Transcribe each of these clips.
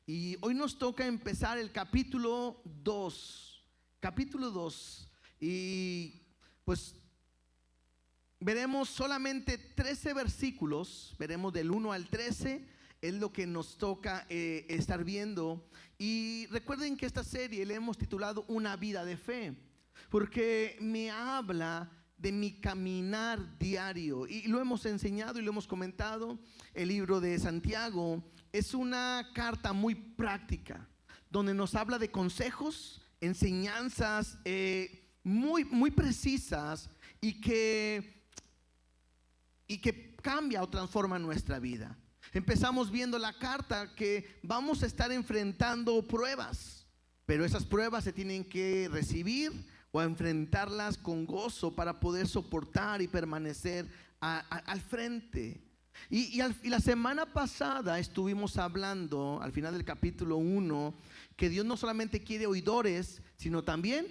Y hoy nos toca empezar el capítulo 2. Capítulo 2. Y pues veremos solamente 13 versículos. Veremos del 1 al 13. Es lo que nos toca estar viendo. Y recuerden que esta serie le hemos titulado Una vida de fe, porque me habla de mi caminar diario. Y lo hemos enseñado y lo hemos comentado. El libro de Santiago es una carta muy práctica, donde nos habla de consejos, enseñanzas muy precisas y que cambia o transforma nuestra vida. Empezamos viendo la carta que vamos a estar enfrentando pruebas, pero esas pruebas se tienen que recibir o enfrentarlas con gozo para poder soportar y permanecer al frente. Y la semana pasada estuvimos hablando, al final del capítulo 1, que Dios no solamente quiere oidores, sino también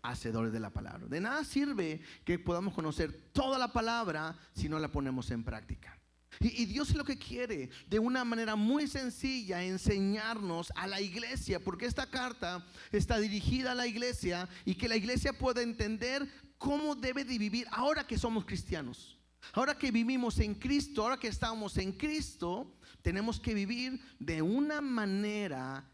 hacedores de la palabra. De nada sirve que podamos conocer toda la palabra si no la ponemos en práctica. Y Dios es lo que quiere, de una manera muy sencilla, enseñarnos a la iglesia, porque esta carta está dirigida a la iglesia y que la iglesia pueda entender cómo debe de vivir ahora que somos cristianos. Ahora que vivimos en Cristo, ahora que estamos en Cristo, tenemos que vivir de una manera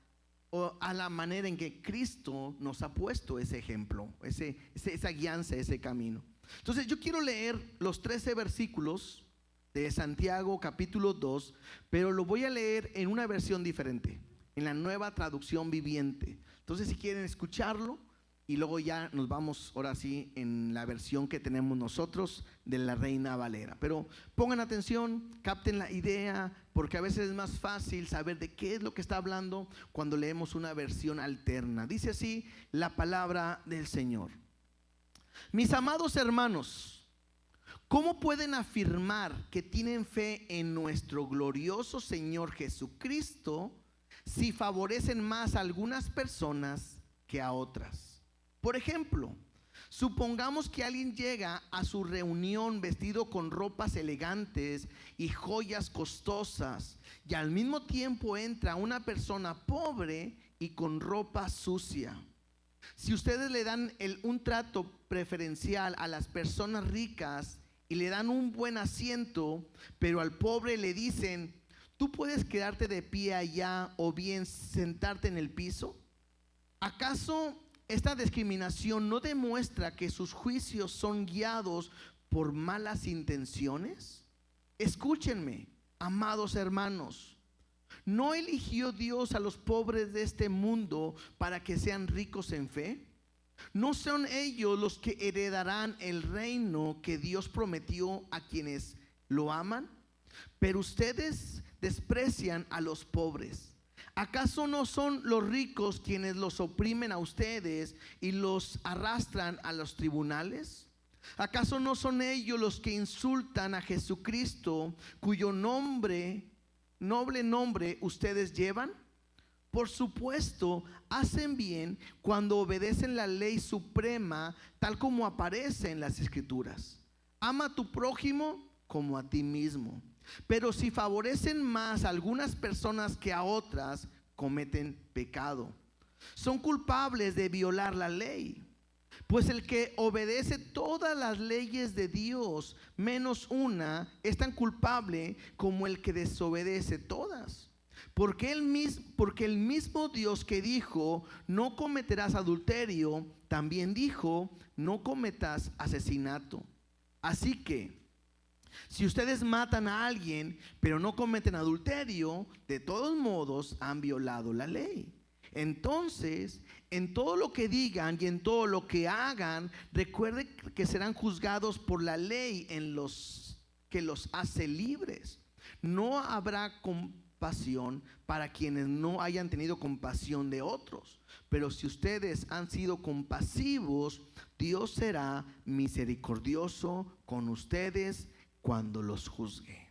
o a la manera en que Cristo nos ha puesto ese ejemplo, esa guianza, ese camino. Entonces yo quiero leer los 13 versículos de Santiago capítulo 2, pero lo voy a leer en una versión diferente, en la Nueva Traducción Viviente. Entonces si quieren escucharlo, y luego ya nos vamos ahora sí en la versión que tenemos nosotros de la Reina Valera. Pero pongan atención, capten la idea, porque a veces es más fácil saber de qué es lo que está hablando cuando leemos una versión alterna. Dice así la palabra del Señor: mis amados hermanos, ¿cómo pueden afirmar que tienen fe en nuestro glorioso Señor Jesucristo si favorecen más a algunas personas que a otras? Por ejemplo, supongamos que alguien llega a su reunión vestido con ropas elegantes y joyas costosas, y al mismo tiempo entra una persona pobre y con ropa sucia. Si ustedes le dan un trato preferencial a las personas ricas y le dan un buen asiento, pero al pobre le dicen: tú puedes quedarte de pie allá o bien sentarte en el piso, ¿acaso esta discriminación no demuestra que sus juicios son guiados por malas intenciones? Escúchenme, amados hermanos, ¿no eligió Dios a los pobres de este mundo para que sean ricos en fe? ¿No son ellos los que heredarán el reino que Dios prometió a quienes lo aman? Pero ustedes desprecian a los pobres. ¿Acaso no son los ricos quienes los oprimen a ustedes y los arrastran a los tribunales? ¿Acaso no son ellos los que insultan a Jesucristo, cuyo noble nombre ustedes llevan? Por supuesto, hacen bien cuando obedecen la ley suprema, tal como aparece en las Escrituras: ama a tu prójimo como a ti mismo. Pero si favorecen más a algunas personas que a otras, cometen pecado. Son culpables de violar la ley. Pues el que obedece todas las leyes de Dios, menos una, es tan culpable como el que desobedece todas. Porque el mismo Dios que dijo: no cometerás adulterio, también dijo: no cometas asesinato. Así que si ustedes matan a alguien pero no cometen adulterio, de todos modos han violado la ley. Entonces, en todo lo que digan y en todo lo que hagan, recuerden que serán juzgados por la ley que los hace libres. No habrá compasión para quienes no hayan tenido compasión de otros. Pero si ustedes han sido compasivos, Dios será misericordioso con ustedes cuando los juzgue.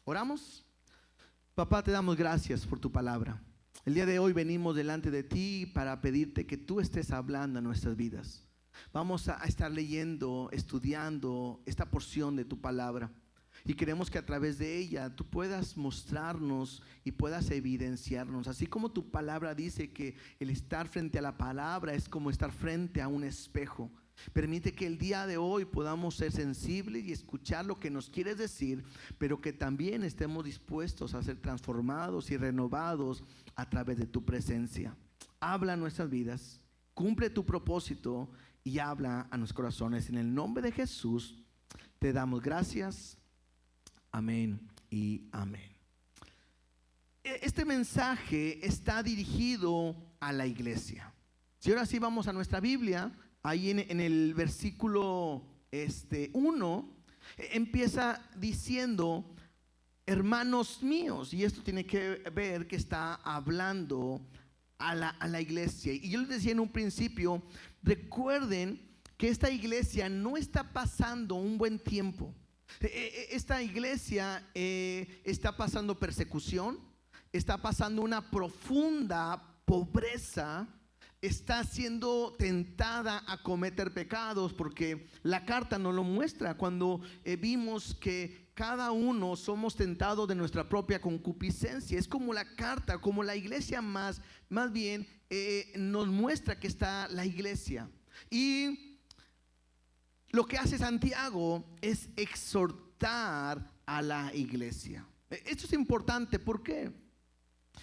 Oramos. Papá, te damos gracias por tu palabra. El día de hoy venimos delante de ti para pedirte que tú estés hablando a nuestras vidas. Vamos a estar leyendo, estudiando esta porción de tu palabra. Y queremos que a través de ella tú puedas mostrarnos y puedas evidenciarnos. Así como tu palabra dice que el estar frente a la palabra es como estar frente a un espejo. Permite que el día de hoy podamos ser sensibles y escuchar lo que nos quieres decir, pero que también estemos dispuestos a ser transformados y renovados a través de tu presencia. Habla a nuestras vidas, cumple tu propósito y habla a nuestros corazones. En el nombre de Jesús te damos gracias. Amén y amén. Este mensaje está dirigido a la iglesia. Si ahora sí vamos a nuestra Biblia, ahí en el versículo 1, empieza diciendo: hermanos míos. Y esto tiene que ver que está hablando a la iglesia. Y yo les decía en un principio, recuerden que esta iglesia no está pasando un buen tiempo. Esta iglesia está pasando persecución, está pasando una profunda pobreza, está siendo tentada a cometer pecados, porque la carta nos lo muestra cuando vimos que cada uno somos tentados de nuestra propia concupiscencia. Es como la carta, como la iglesia más bien nos muestra que está la iglesia. Y lo que hace Santiago es exhortar a la iglesia. Esto es importante, ¿por qué?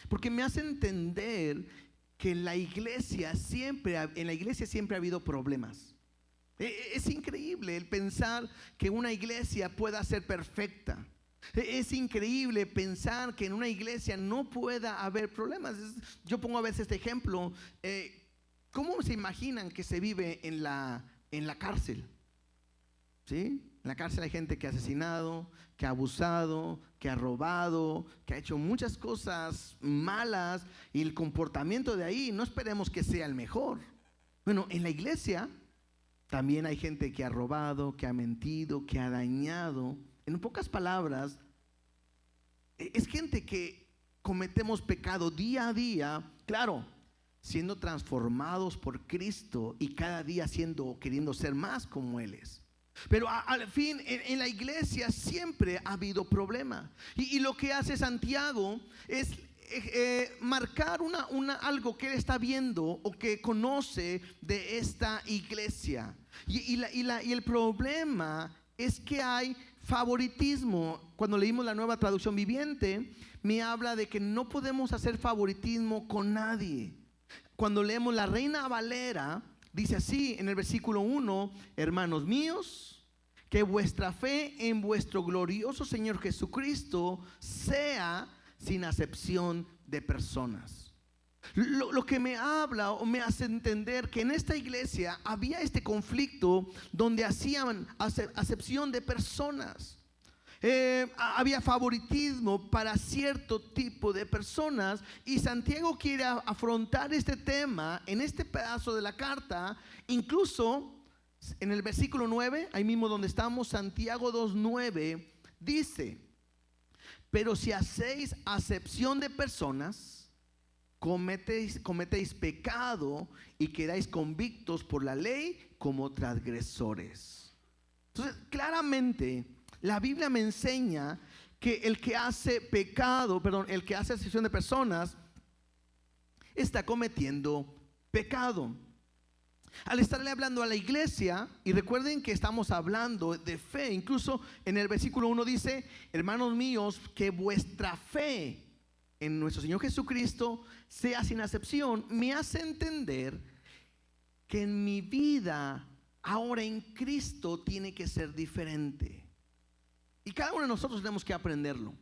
Porque me hace entender que en la iglesia siempre ha habido problemas. Es increíble el pensar que una iglesia pueda ser perfecta. Es increíble pensar que en una iglesia no pueda haber problemas. Yo pongo a veces este ejemplo. ¿Cómo se imaginan que se vive en la cárcel? ¿Sí? En la cárcel hay gente que ha asesinado, que ha abusado, que ha robado, que ha hecho muchas cosas malas, y el comportamiento de ahí no esperemos que sea el mejor. Bueno, en la iglesia también hay gente que ha robado, que ha mentido, que ha dañado. En pocas palabras, es gente que cometemos pecado día a día, claro, siendo transformados por Cristo y cada día queriendo ser más como Él es. Pero al fin en la iglesia siempre ha habido problema. Y lo que hace Santiago es marcar algo que él está viendo o que conoce de esta iglesia. Y el problema es que hay favoritismo. Cuando leímos la Nueva Traducción Viviente, me habla de que no podemos hacer favoritismo con nadie. Cuando leemos la Reina Valera, dice así en el versículo 1: hermanos míos, que vuestra fe en vuestro glorioso Señor Jesucristo sea sin acepción de personas. Lo que me habla o me hace entender que en esta iglesia había este conflicto donde hacían acepción de personas. Había favoritismo para cierto tipo de personas, y Santiago quiere afrontar este tema en este pedazo de la carta. Incluso en el versículo 9, ahí mismo donde estamos, Santiago 2:9 dice: pero si hacéis acepción de personas, cometéis pecado y quedáis convictos por la ley como transgresores. Entonces, claramente la Biblia me enseña que el que hace acepción de personas está cometiendo pecado. Al estarle hablando a la iglesia, y recuerden que estamos hablando de fe, incluso en el versículo 1 dice: hermanos míos, que vuestra fe en nuestro Señor Jesucristo sea sin acepción, me hace entender que en mi vida ahora en Cristo tiene que ser diferente. Y cada uno de nosotros tenemos que aprenderlo.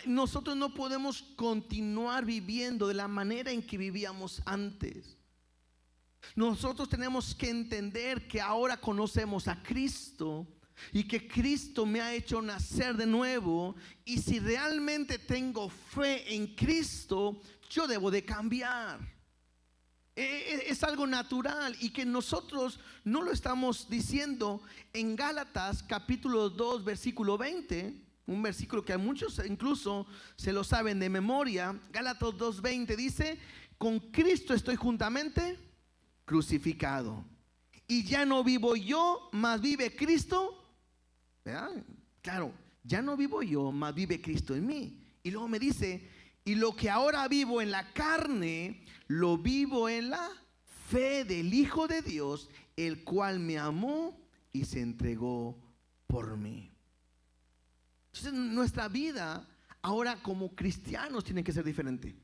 Nosotros no podemos continuar viviendo de la manera en que vivíamos antes. Nosotros tenemos que entender que ahora conocemos a Cristo y que Cristo me ha hecho nacer de nuevo, y si realmente tengo fe en Cristo, yo debo de cambiar. Es algo natural, y que nosotros no lo estamos diciendo en Gálatas capítulo 2 versículo 20, un versículo que a muchos incluso se lo saben de memoria. Gálatas 2:20 dice: con Cristo estoy juntamente crucificado, y ya no vivo yo, mas vive Cristo. ¿Verdad? Claro, ya no vivo yo, mas vive Cristo en mí. Y luego me dice, y lo que ahora vivo en la carne, lo vivo en la fe del Hijo de Dios, el cual me amó y se entregó por mí. Entonces nuestra vida ahora como cristianos tiene que ser diferente.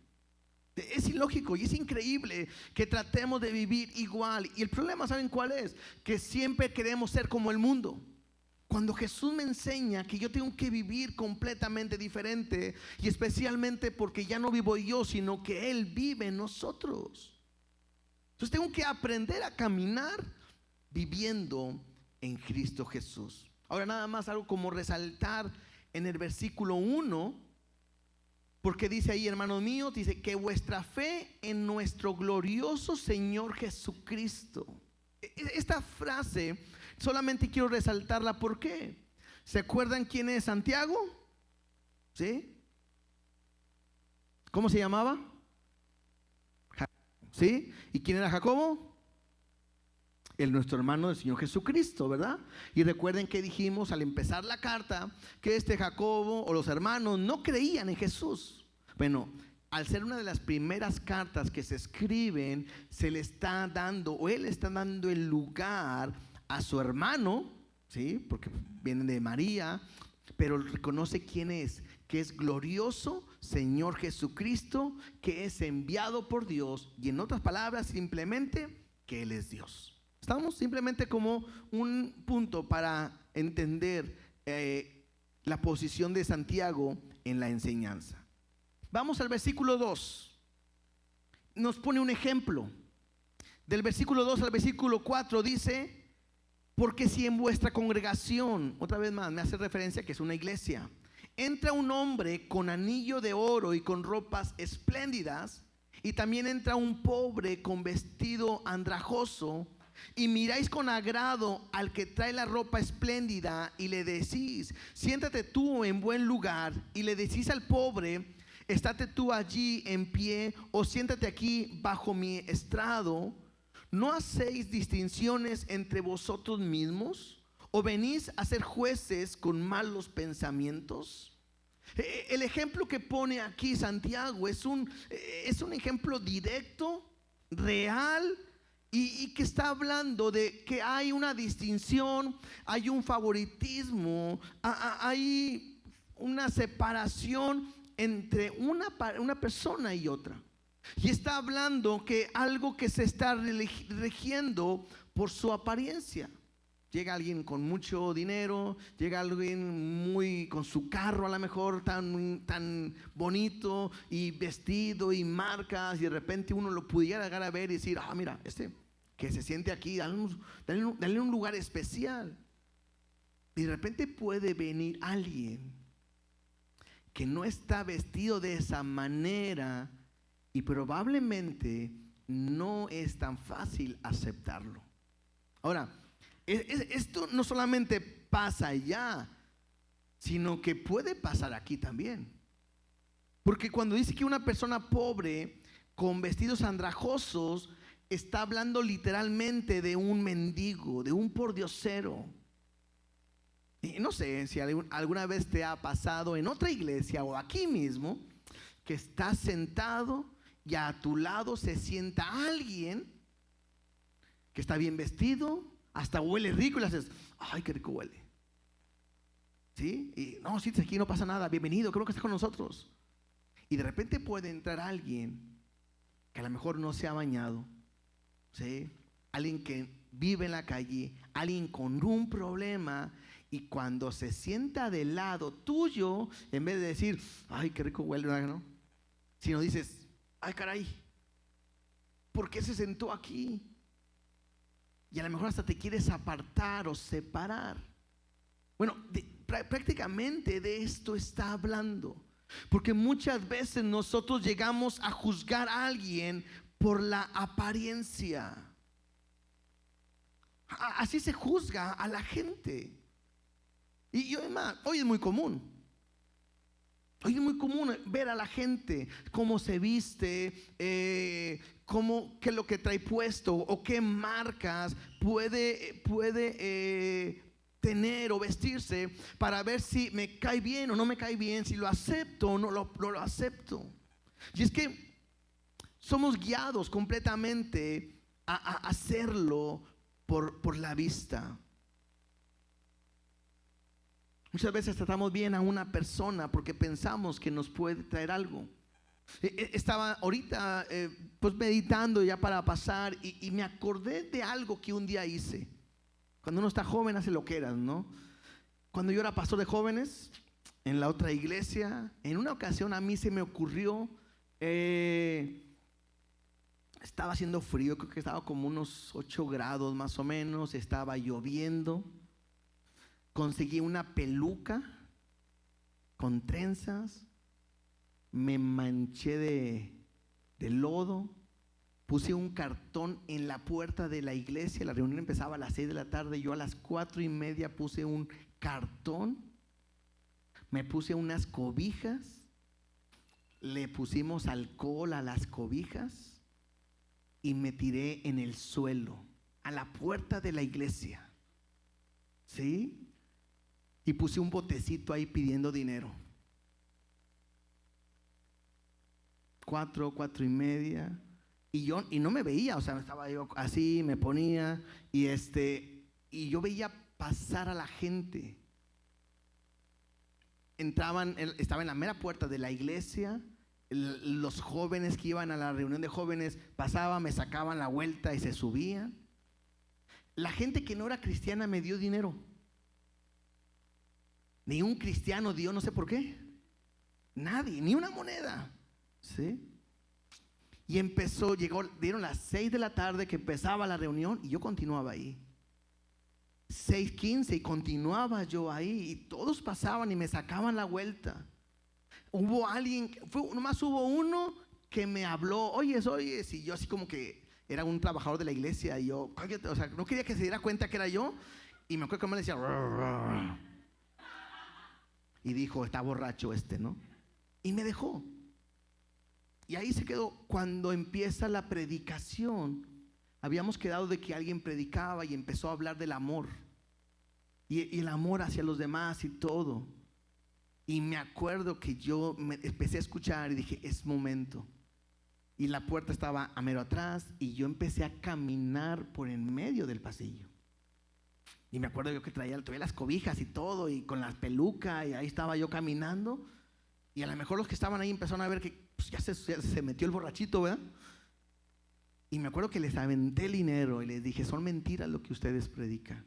Es ilógico y es increíble que tratemos de vivir igual. Y el problema, ¿saben cuál es? Que siempre queremos ser como el mundo. Cuando Jesús me enseña que yo tengo que vivir completamente diferente, y especialmente porque ya no vivo yo, sino que Él vive en nosotros. Entonces tengo que aprender a caminar viviendo en Cristo Jesús. Ahora nada más algo como resaltar en el versículo 1, porque dice ahí, hermanos míos, dice que vuestra fe en nuestro glorioso Señor Jesucristo. Esta frase solamente quiero resaltarla. ¿Por qué? ¿Se acuerdan quién es Santiago? ¿Sí? ¿Cómo se llamaba? ¿Sí? ¿Y quién era Jacobo? Nuestro hermano del Señor Jesucristo, ¿verdad? Y recuerden que dijimos al empezar la carta que Jacobo o los hermanos no creían en Jesús. Bueno, al ser una de las primeras cartas que se escriben, se le está dando, o él está dando el lugar a su hermano, ¿sí? Porque viene de María, pero reconoce quién es, que es glorioso Señor Jesucristo, que es enviado por Dios, y en otras palabras, simplemente que Él es Dios. Estamos simplemente como un punto para entender la posición de Santiago en la enseñanza. Vamos al versículo 2. Nos pone un ejemplo. Del versículo 2 al versículo 4 dice: porque si en vuestra congregación, otra vez más me hace referencia que es una iglesia, entra un hombre con anillo de oro y con ropas espléndidas, y también entra un pobre con vestido andrajoso, y miráis con agrado al que trae la ropa espléndida y le decís: siéntate tú en buen lugar, y le decís al pobre: estate tú allí en pie, o siéntate aquí bajo mi estrado, ¿no hacéis distinciones entre vosotros mismos? ¿O venís a ser jueces con malos pensamientos? El ejemplo que pone aquí Santiago es un ejemplo directo, real, y que está hablando de que hay una distinción, hay un favoritismo, hay una separación entre una persona y otra. Y está hablando que algo que se está rigiendo por su apariencia. Llega alguien con mucho dinero, llega alguien muy con su carro a lo mejor tan bonito y vestido y marcas, y de repente uno lo pudiera llegar a ver y decir: mira, que se siente aquí, dale un lugar especial. Y de repente puede venir alguien que no está vestido de esa manera, y probablemente no es tan fácil aceptarlo. Ahora, esto no solamente pasa allá, sino que puede pasar aquí también. Porque cuando dice que una persona pobre con vestidos andrajosos, está hablando literalmente de un mendigo, de un pordiosero. Y no sé si alguna vez te ha pasado en otra iglesia o aquí mismo, que estás sentado y a tu lado se sienta alguien que está bien vestido, hasta huele rico, y le haces: ay, qué rico huele. ¿Sí? Y no, si aquí no pasa nada, bienvenido, creo que estás con nosotros. Y de repente puede entrar alguien que a lo mejor no se ha bañado, ¿sí? Alguien que vive en la calle, alguien con un problema, y cuando se sienta del lado tuyo, en vez de decir: ay, qué rico huele, ¿no? Sino dices: ay, caray, ¿por qué se sentó aquí? Y a lo mejor hasta te quieres apartar o separar. Bueno, prácticamente de esto está hablando. Porque muchas veces nosotros llegamos a juzgar a alguien por la apariencia. Así se juzga a la gente. Y hoy es muy común. Hoy es muy común ver a la gente cómo se viste, qué es lo que trae puesto, o qué marcas puede tener o vestirse para ver si me cae bien o no me cae bien, si lo acepto o no lo acepto. Y es que somos guiados completamente a hacerlo por la vista. Muchas veces tratamos bien a una persona porque pensamos que nos puede traer algo. Estaba ahorita pues meditando ya para pasar y me acordé de algo que un día hice. Cuando uno está joven hace loqueras, ¿no? Cuando yo era pastor de jóvenes en la otra iglesia, en una ocasión a mí se me ocurrió, estaba haciendo frío, creo que estaba como unos 8 grados más o menos, estaba lloviendo. Conseguí una peluca con trenzas, me manché de lodo, puse un cartón en la puerta de la iglesia. La reunión empezaba a las 6 de la tarde, yo a las 4:30 puse un cartón, me puse unas cobijas, le pusimos alcohol a las cobijas y me tiré en el suelo, a la puerta de la iglesia, ¿sí? Y puse un botecito ahí pidiendo dinero. 4:30. Y no me veía, o sea, estaba yo así, me ponía y yo veía pasar a la gente. Estaba en la mera puerta de la iglesia. Los jóvenes que iban a la reunión de jóvenes pasaban, me sacaban la vuelta y se subían. La gente que no era cristiana me dio dinero. Ni un cristiano dio, no sé por qué. Nadie, ni una moneda. ¿Sí? Y dieron las 6 de la tarde que empezaba la reunión y yo continuaba ahí. 6:15 y continuaba yo ahí y todos pasaban y me sacaban la vuelta. Nomás hubo uno que me habló, oye, y yo así como que era un trabajador de la iglesia y yo, o sea, no quería que se diera cuenta que era yo. Y me acuerdo que me decía, "Rrr". Y dijo, está borracho ¿no? Y me dejó. Y ahí se quedó. Cuando empieza la predicación, habíamos quedado de que alguien predicaba y empezó a hablar del amor y el amor hacia los demás y todo. Y me acuerdo que yo me empecé a escuchar y dije, es momento. Y la puerta estaba a mero atrás y yo empecé a caminar por en medio del pasillo. Y me acuerdo yo que traía las cobijas y todo y con la peluca, y ahí estaba yo caminando. Y a lo mejor los que estaban ahí empezaron a ver que pues, ya se metió el borrachito, ¿verdad? Y me acuerdo que les aventé el dinero y les dije, son mentiras lo que ustedes predican.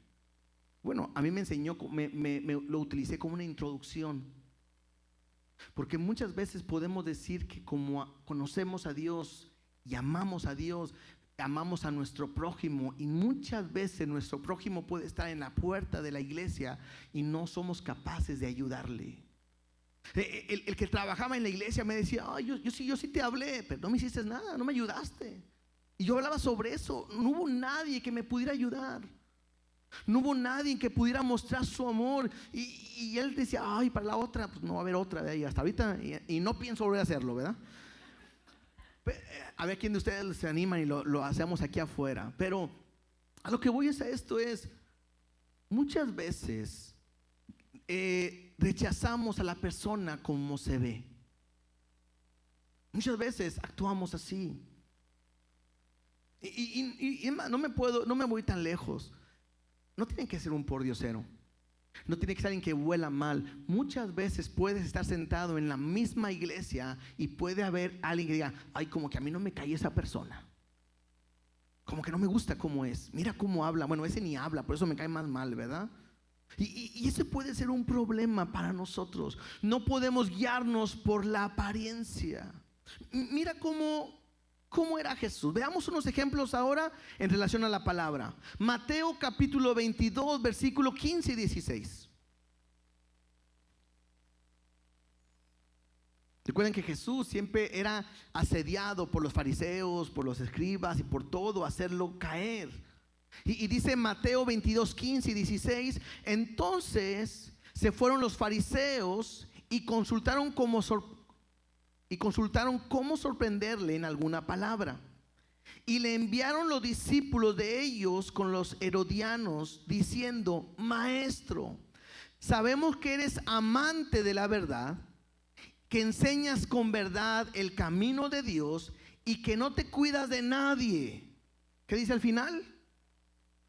Bueno, a mí me enseñó, lo utilicé como una introducción. Porque muchas veces podemos decir que como conocemos a Dios y amamos a Dios, amamos a nuestro prójimo, y muchas veces nuestro prójimo puede estar en la puerta de la iglesia y no somos capaces de ayudarle. El que trabajaba en la iglesia me decía, ay, yo sí te hablé, pero no me hiciste nada, no me ayudaste. Y yo hablaba sobre eso. No hubo nadie que me pudiera ayudar. No hubo nadie que pudiera mostrar su amor. Y él decía, ay, para la otra, pues no va a haber otra de ahí hasta ahorita. Y no pienso volver a hacerlo, ¿verdad? A ver quién de ustedes se animan y lo hacemos aquí afuera. Pero a lo que voy a esto es, muchas veces rechazamos a la persona como se ve. Muchas veces actuamos así. Y no me voy tan lejos. No tiene que ser un pordiosero. No tiene que ser alguien que huela mal. Muchas veces puedes estar sentado en la misma iglesia y puede haber alguien que diga, ay, como que a mí no me cae esa persona. Como que no me gusta cómo es. Mira cómo habla. Bueno, ese ni habla, por eso me cae más mal, ¿verdad? Y ese puede ser un problema para nosotros. No podemos guiarnos por la apariencia. Mira cómo era Jesús. Veamos unos ejemplos ahora en relación a la palabra. Mateo capítulo 22, versículo 15 y 16. Recuerden que Jesús siempre era asediado por los fariseos, por los escribas y por todo hacerlo caer. Y dice Mateo 22, 15 y 16, entonces se fueron los fariseos y consultaron cómo sorprenderle en alguna palabra. Y le enviaron los discípulos de ellos con los herodianos, diciendo: Maestro, sabemos que eres amante de la verdad, que enseñas con verdad el camino de Dios y que no te cuidas de nadie. ¿Qué dice al final?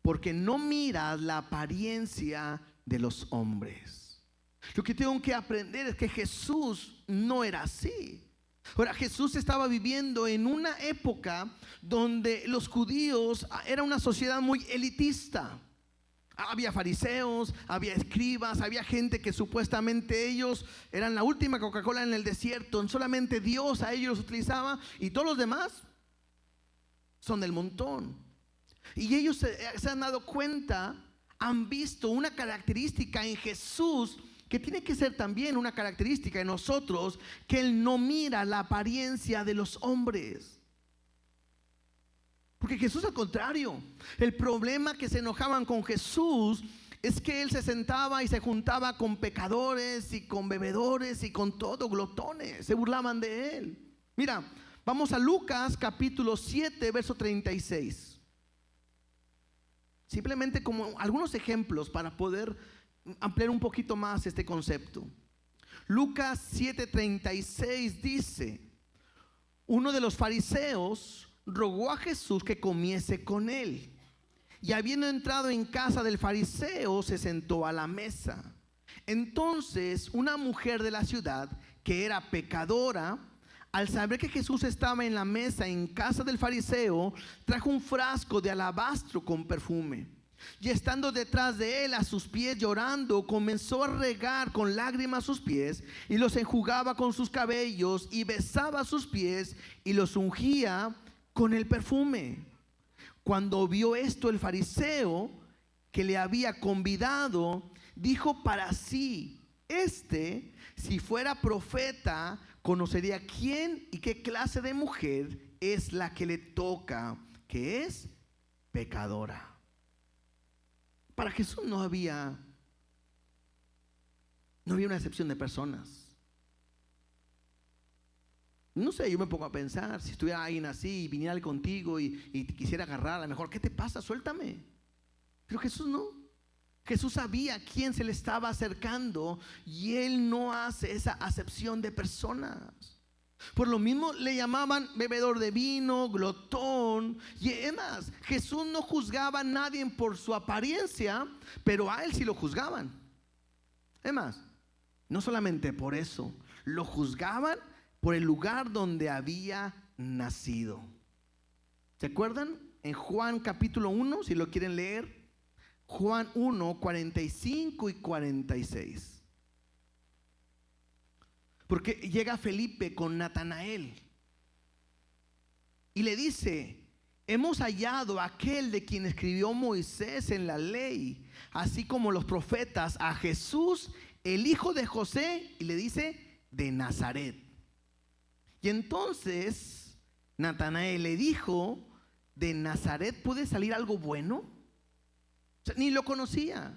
Porque no miras la apariencia de los hombres. Lo que tengo que aprender es que Jesús no era así. Ahora, Jesús estaba viviendo en una época donde los judíos era una sociedad muy elitista. Había fariseos, había escribas, había gente que supuestamente ellos eran la última Coca-Cola en el desierto. Solamente Dios a ellos los utilizaba y todos los demás son del montón. Y ellos se han dado cuenta, han visto una característica en Jesús que tiene que ser también una característica en nosotros, que Él no mira la apariencia de los hombres. Porque Jesús, al contrario, el problema que se enojaban con Jesús es que Él se sentaba y se juntaba con pecadores y con bebedores y con todo, glotones, se burlaban de Él. Mira, vamos a Lucas capítulo 7, verso 36. Simplemente como algunos ejemplos para poder ampliar un poquito más este concepto. Lucas 7:36 dice: uno de los fariseos rogó a Jesús que comiese con él, y habiendo entrado en casa del fariseo, se sentó a la mesa. Entonces una mujer de la ciudad, que era pecadora, al saber que Jesús estaba en la mesa en casa del fariseo, trajo un frasco de alabastro con perfume. Y estando detrás de él a sus pies llorando, comenzó a regar con lágrimas sus pies y los enjugaba con sus cabellos y besaba sus pies y los ungía con el perfume. Cuando vio esto el fariseo que le había convidado, dijo para sí: si fuera profeta, conocería quién y qué clase de mujer es la que le toca, que es pecadora. Para Jesús no había una excepción de personas. No sé, yo me pongo a pensar, si estuviera alguien así y viniera contigo y te quisiera agarrar, a lo mejor, ¿qué te pasa? Suéltame. Pero Jesús no. Jesús sabía a quién se le estaba acercando y Él no hace esa acepción de personas. Por lo mismo le llamaban bebedor de vino, glotón. Y además, Jesús no juzgaba a nadie por su apariencia, pero a Él sí lo juzgaban. Además, no solamente por eso, lo juzgaban por el lugar donde había nacido. ¿Se acuerdan? En Juan capítulo 1, si lo quieren leer, Juan 1, 45 y 46. Porque llega Felipe con Natanael y le dice: hemos hallado a aquel de quien escribió Moisés en la ley, así como los profetas, a Jesús, el hijo de José, y le dice: de Nazaret. Y entonces Natanael le dijo: ¿de Nazaret puede salir algo bueno? O sea, ni lo conocía,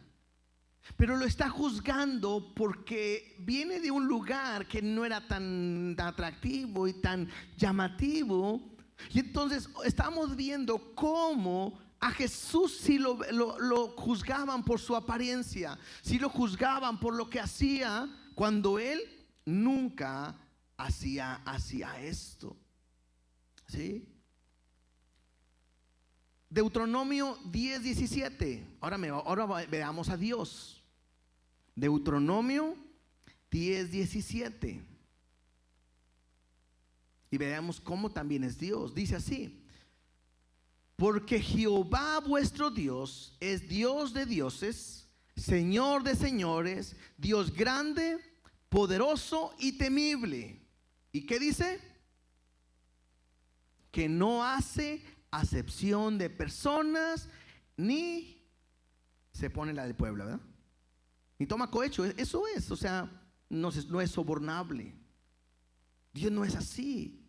pero lo está juzgando porque viene de un lugar que no era tan atractivo y tan llamativo. Y entonces estamos viendo cómo a Jesús sí lo juzgaban por su apariencia, sí lo juzgaban por lo que hacía, cuando Él nunca hacía esto. ¿Sí? Deuteronomio 10:17. Ahora veamos a Dios. Deuteronomio 10:17. Y veamos cómo también es Dios. Dice así: porque Jehová vuestro Dios es Dios de dioses, Señor de señores, Dios grande, poderoso y temible. ¿Y qué dice? Que no hace acepción de personas, ni se pone la del pueblo, ¿verdad? Ni toma cohecho. Eso es, o sea, no es sobornable. Dios no es así.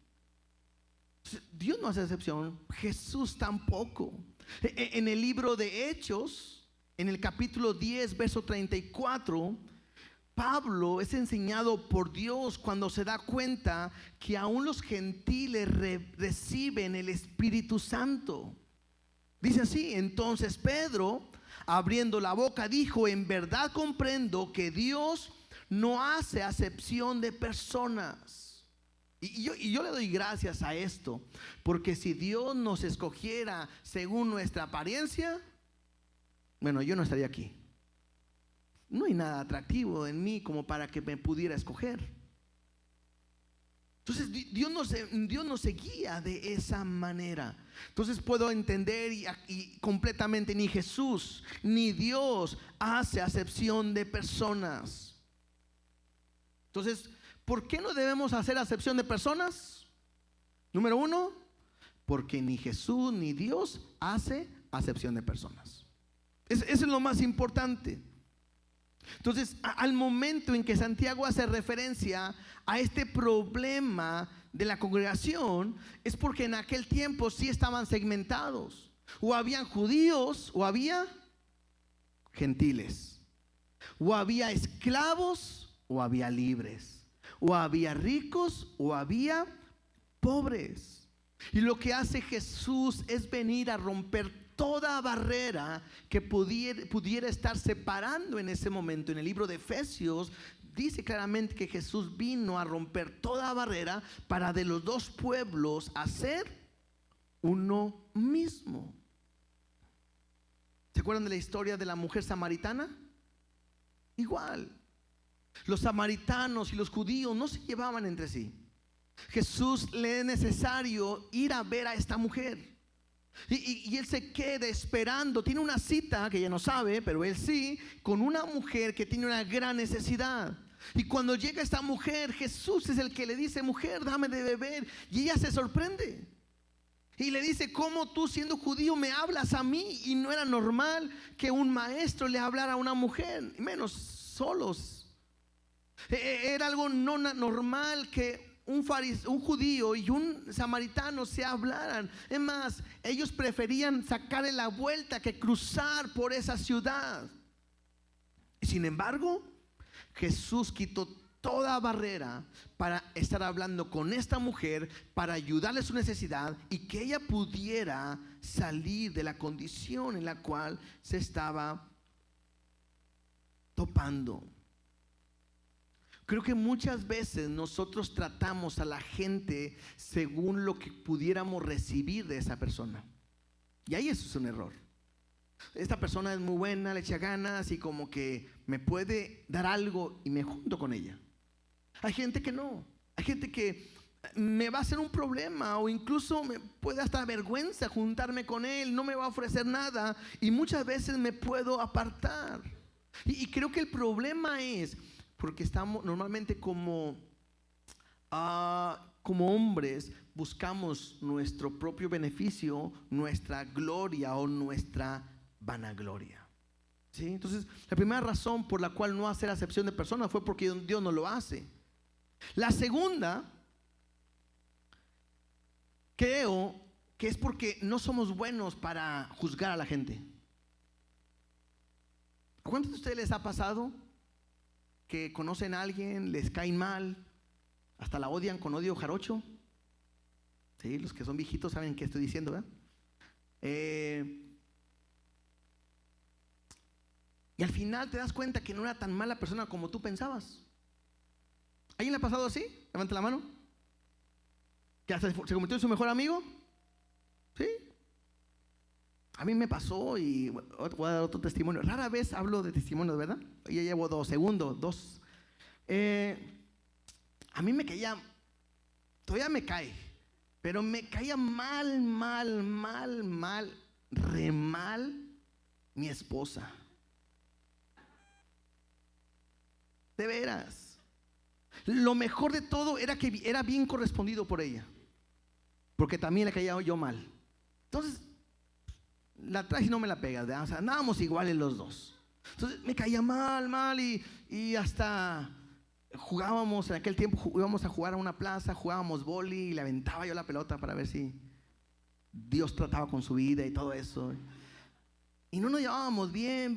Dios no hace excepción, Jesús tampoco. En el libro de Hechos, en el capítulo 10, verso 34, Pablo es enseñado por Dios cuando se da cuenta que aún los gentiles reciben el Espíritu Santo. Dice así: entonces Pedro, abriendo la boca, dijo: en verdad comprendo que Dios no hace acepción de personas. Y yo le doy gracias a esto, porque si Dios nos escogiera según nuestra apariencia, bueno, yo no estaría aquí. No hay nada atractivo en mí como para que me pudiera escoger. Entonces Dios nos guía de esa manera. Entonces puedo entender y completamente ni Jesús ni Dios hace acepción de personas. Entonces, ¿por qué no debemos hacer acepción de personas? Número uno, porque ni Jesús ni Dios hace acepción de personas. Eso es lo más importante. Entonces, al momento en que Santiago hace referencia a este problema de la congregación, es porque en aquel tiempo sí estaban segmentados. O habían judíos, o había gentiles, o había esclavos, o había libres, o había ricos, o había pobres. Y lo que hace Jesús es venir a romper toda barrera que pudiera estar separando en ese momento. En el libro de Efesios dice claramente que Jesús vino a romper toda barrera para de los dos pueblos hacer uno mismo. ¿Se acuerdan de la historia de la mujer samaritana? Igual, los samaritanos y los judíos no se llevaban entre sí. Jesús le es necesario ir a ver a esta mujer. Y él se queda esperando. Tiene una cita que ella no sabe, pero él sí, con una mujer que tiene una gran necesidad. Y cuando llega esta mujer, Jesús es el que le dice: mujer, dame de beber. Y ella se sorprende y le dice: ¿cómo tú, siendo judío, me hablas a mí? Y no era normal que un maestro le hablara a una mujer, menos solos. Era algo no normal que un judío y un samaritano se hablaran. Es más, ellos preferían sacarle la vuelta que cruzar por esa ciudad. Sin embargo, Jesús quitó toda barrera para estar hablando con esta mujer, para ayudarle a su necesidad y que ella pudiera salir de la condición en la cual se estaba topando. Creo que muchas veces nosotros tratamos a la gente según lo que pudiéramos recibir de esa persona. Y ahí eso es un error. Esta persona es muy buena, le echa ganas y como que me puede dar algo y me junto con ella. Hay gente que no. Hay gente que me va a hacer un problema o incluso me puede hasta vergüenza juntarme con él. No me va a ofrecer nada y muchas veces me puedo apartar. Y creo que el problema es porque estamos normalmente como hombres buscamos nuestro propio beneficio, nuestra gloria o nuestra vanagloria. ¿Sí? Entonces, la primera razón por la cual no hacer acepción de personas fue porque Dios no lo hace. La segunda, creo que es porque no somos buenos para juzgar a la gente. ¿A cuántos de ustedes les ha pasado que conocen a alguien, les caen mal, hasta la odian con odio jarocho? Sí, los que son viejitos saben qué estoy diciendo, ¿verdad? Y al final te das cuenta que no era tan mala persona como tú pensabas. ¿Alguien le ha pasado así? Levante la mano. ¿Que hasta se convirtió en su mejor amigo? Sí. A mí me pasó y voy a dar otro testimonio. Rara vez hablo de testimonios, ¿verdad? Ya llevo 2 segundos. A mí me caía, todavía me cae, pero me caía re mal mi esposa. De veras. Lo mejor de todo era que era bien correspondido por ella, porque también le caía yo mal. Entonces la traje y no me la pega, ¿verdad? O sea, andábamos iguales los dos. Entonces me caía mal y hasta jugábamos, en aquel tiempo íbamos a jugar a una plaza, jugábamos vóley y le aventaba yo la pelota para ver si Dios trataba con su vida y todo eso. Y no nos llevábamos bien.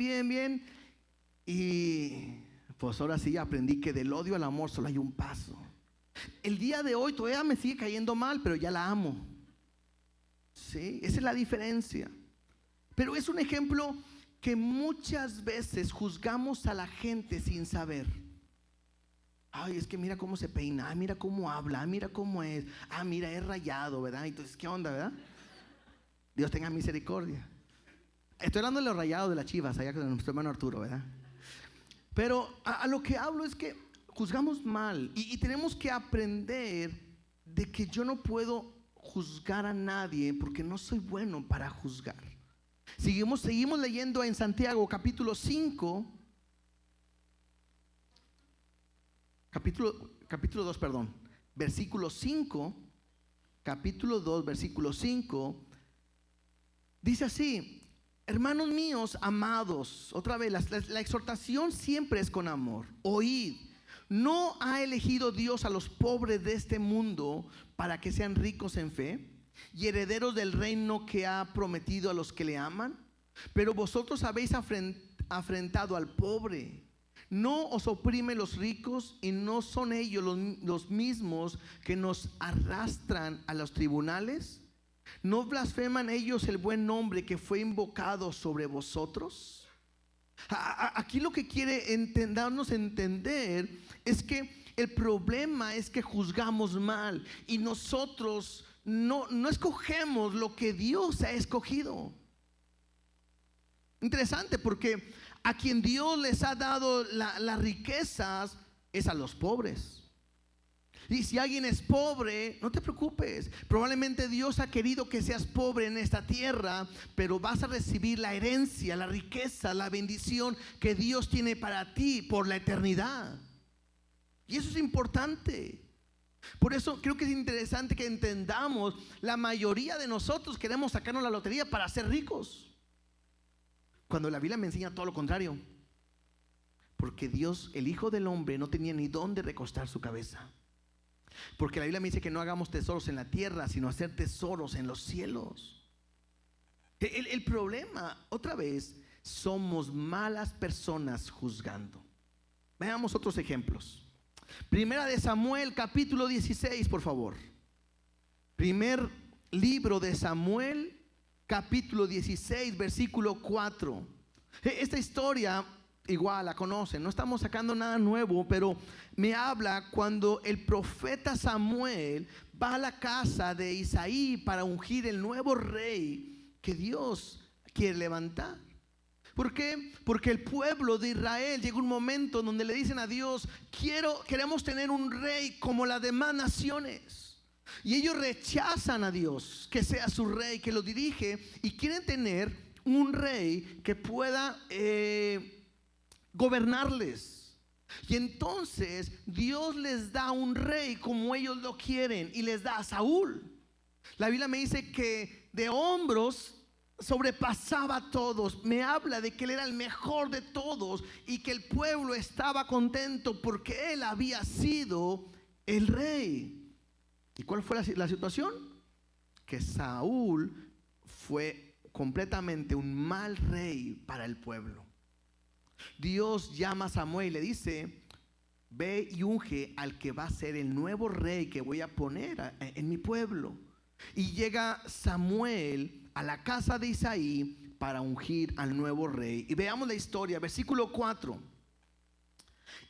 Y Pues ahora sí aprendí que del odio al amor solo hay un paso. El día de hoy todavía me sigue cayendo mal, pero ya la amo. Sí, esa es la diferencia. Pero es un ejemplo que muchas veces juzgamos a la gente sin saber. Ay, es que mira cómo se peina, mira cómo habla, mira cómo es. Mira, es rayado, ¿verdad? Entonces, ¿qué onda, verdad? Dios tenga misericordia. Estoy hablando de los rayados de las Chivas, allá con nuestro hermano Arturo, ¿verdad? Pero a lo que hablo es que juzgamos mal y tenemos que aprender de que yo no puedo juzgar a nadie porque no soy bueno para juzgar. Seguimos leyendo en Santiago capítulo 5, capítulo 2, perdón, versículo 5, capítulo 2, versículo 5, dice así: hermanos míos amados, otra vez la exhortación siempre es con amor. Oíd, ¿no ha elegido Dios a los pobres de este mundo para que sean ricos en fe y herederos del reino que ha prometido a los que le aman? Pero vosotros habéis afrentado al pobre. ¿No os oprime los ricos y no son ellos los mismos que nos arrastran a los tribunales? ¿No blasfeman ellos el buen nombre que fue invocado sobre vosotros? Aquí lo que quiere darnos a entender es que el problema es que juzgamos mal y nosotros no escogemos lo que Dios ha escogido. Interesante, porque a quien Dios les ha dado las riquezas es a los pobres. Y si alguien es pobre, no te preocupes. Probablemente Dios ha querido que seas pobre en esta tierra, pero vas a recibir la herencia, la riqueza, la bendición que Dios tiene para ti por la eternidad. Y eso es importante. Por eso creo que es interesante que entendamos: la mayoría de nosotros queremos sacarnos la lotería para ser ricos, cuando la Biblia me enseña todo lo contrario. Porque Dios, el Hijo del Hombre, no tenía ni dónde recostar su cabeza. Porque la Biblia me dice que no hagamos tesoros en la tierra, sino hacer tesoros en los cielos. El problema, otra vez, somos malas personas juzgando. Veamos otros ejemplos. Primera de Samuel, capítulo 16, por favor. Primer libro de Samuel, capítulo 16, versículo 4. Esta historia igual la conocen, no estamos sacando nada nuevo, pero me habla cuando el profeta Samuel va a la casa de Isaí para ungir el nuevo rey que Dios quiere levantar. ¿Por qué? Porque el pueblo de Israel llega un momento donde le dicen a Dios: queremos tener un rey como las demás naciones. Y ellos rechazan a Dios que sea su rey, que lo dirige, y quieren tener un rey que pueda gobernarles. Y entonces Dios les da un rey como ellos lo quieren y les da a Saúl. La Biblia me dice que de hombros sobrepasaba a todos. Me habla de que él era el mejor de todos y que el pueblo estaba contento porque él había sido el rey. ¿Y cuál fue la situación? Que Saúl fue completamente un mal rey para el pueblo. Dios llama a Samuel y le dice: ve y unge al que va a ser el nuevo rey que voy a poner en mi pueblo. Y llega Samuel a la casa de Isaí para ungir al nuevo rey. Y veamos la historia, versículo 4.